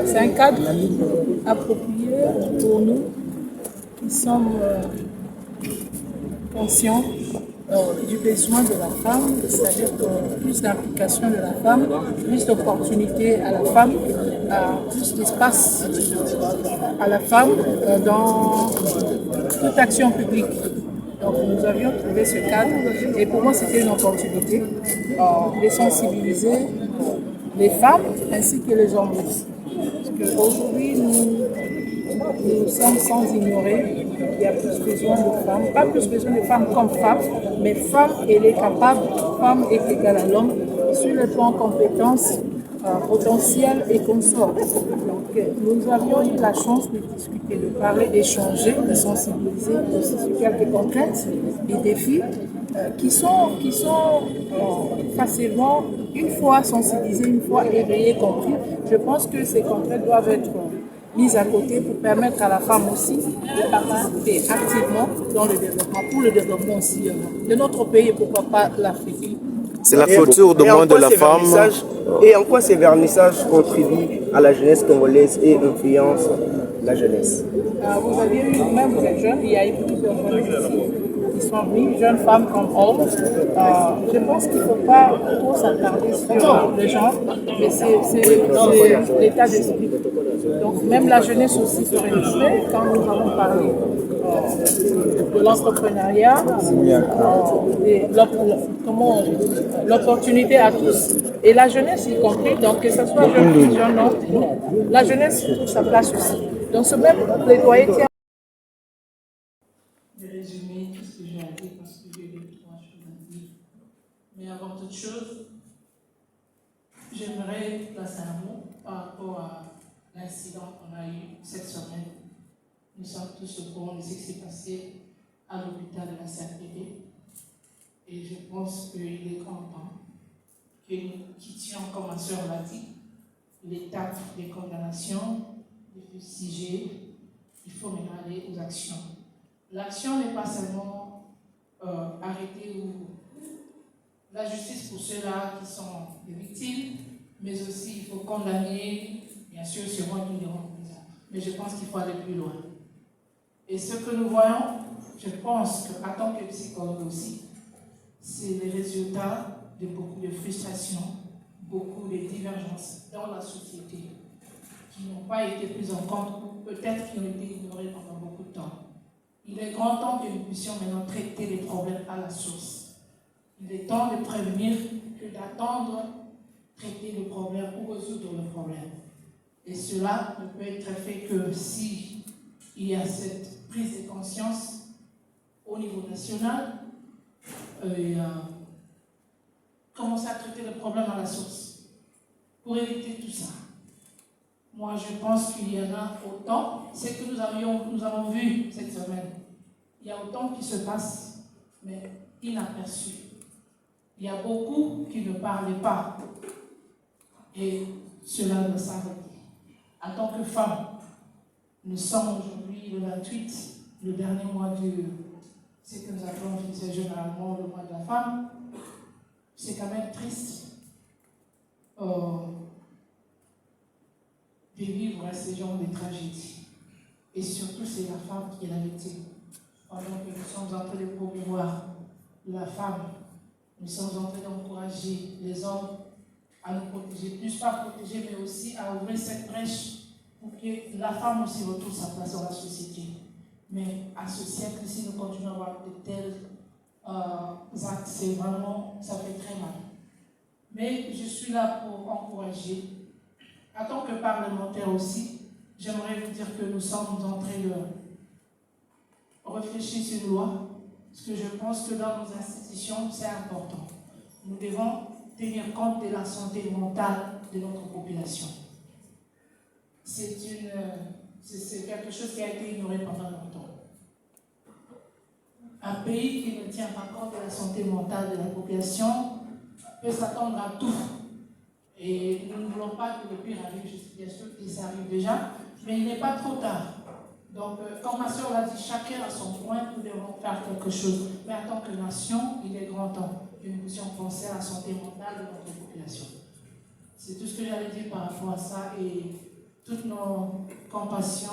c'est un cadre approprié pour nous qui sommes conscients du besoin de la femme, c'est-à-dire plus d'implication de la femme, plus d'opportunités à la femme, plus d'espace à la femme dans toute action publique. Donc nous avions trouvé ce cadre et pour moi c'était une opportunité de sensibiliser les femmes ainsi que les hommes aussi. Parce qu'aujourd'hui nous sommes sans ignorer qu'il y a plus besoin de femmes, pas plus besoin de femmes comme femmes, mais femme elle est capable, femme est égale à l'homme sur le plan compétences, potentiel et consort. Donc nous avions eu la chance de discuter, de parler, d'échanger, de sensibiliser aussi sur quelques contraintes et défis qui sont facilement, une fois sensibilisés, une fois éveillés, compris. Je pense que ces contraintes doivent être mises à côté pour permettre à la femme aussi de participer activement dans le développement, pour le développement aussi de notre pays et pourquoi pas l'Afrique. C'est la culture de moins de la femme. Et en quoi ces vernissages contribuent à la jeunesse congolaise et influencent la jeunesse? Vous avez eu, même vous êtes jeune, il y a eu plusieurs jeunes ici qui sont venus, jeunes femmes comme hommes. Je pense qu'il ne faut pas trop s'attarder sur le genre, mais c'est l'état d'esprit. Donc même la jeunesse aussi se réunissait quand nous avons parlé de l'entrepreneuriat, l'opportunité à tous, et la jeunesse y compris, donc que ce soit jeune fille, jeune homme, la jeunesse trouve sa place aussi. Donc ce même plaidoyer tient de résumer tout ce que j'ai à dire parce que j'ai 2-3 choses à dire. Mais avant toute chose, j'aimerais placer un mot par rapport à l'incident qu'on a eu cette semaine. Nous sommes tous au courant de ce qui s'est passé à l'hôpital de la CRPD. Et je pense qu'il est grand temps que nous quittions, comme ma soeur l'a dit, l'étape des condamnations, des fustigés. Il faut maintenant aller aux actions. L'action n'est pas seulement arrêter ou la justice pour ceux-là qui sont des victimes, mais aussi il faut condamner, bien sûr, sûrement qu'ils iront en prison. Mais je pense qu'il faut aller plus loin. Et ce que nous voyons, je pense qu'en tant que psychologue aussi, c'est les résultats de beaucoup de frustrations, beaucoup de divergences dans la société qui n'ont pas été prises en compte ou peut-être qui ont été ignorées pendant beaucoup de temps. Il est grand temps que nous puissions maintenant traiter les problèmes à la source. Il est temps de prévenir que d'attendre traiter le problème ou résoudre le problème. Et cela ne peut être fait que si il y a cette prise de conscience au niveau national et commencer à traiter le problème à la source pour éviter tout ça. Moi, je pense qu'il y en a autant, c'est que nous avons vu cette semaine. Il y a autant qui se passe, mais inaperçu. Il y a beaucoup qui ne parlaient pas. Et cela doit s'arrêter. En tant que femme, nous sommes aujourd'hui le 28, le dernier mois de ce que nous appelons généralement le mois de la femme. C'est quand même triste de vivre ce genre de tragédie. Et surtout, c'est la femme qui est la victime. Pendant que nous sommes en train de promouvoir la femme, nous sommes en train d'encourager les hommes à nous protéger, plus pas protéger, mais aussi à ouvrir cette brèche pour que la femme aussi retrouve sa place dans la société. Mais à ce siècle, si nous continuons à avoir de tels actes, c'est vraiment, ça fait très mal. Mais je suis là pour encourager. En tant que parlementaire aussi, j'aimerais vous dire que nous sommes en train de réfléchir sur une loi, parce que je pense que dans nos institutions, c'est important. Nous devons tenir compte de la santé mentale de notre population. C'est quelque chose qui a été ignoré pendant longtemps. Un pays qui ne tient pas compte de la santé mentale de la population peut s'attendre à tout. Et nous ne voulons pas que le pire arrive, bien sûr que ça arrive déjà, mais il n'est pas trop tard. Donc, comme ma soeur l'a dit, chacun à son point, nous devons faire quelque chose. Mais en tant que nation, il est grand temps que nous puissions penser à la santé mentale de notre population. C'est tout ce que j'allais dire par rapport à ça. Et toutes nos compassions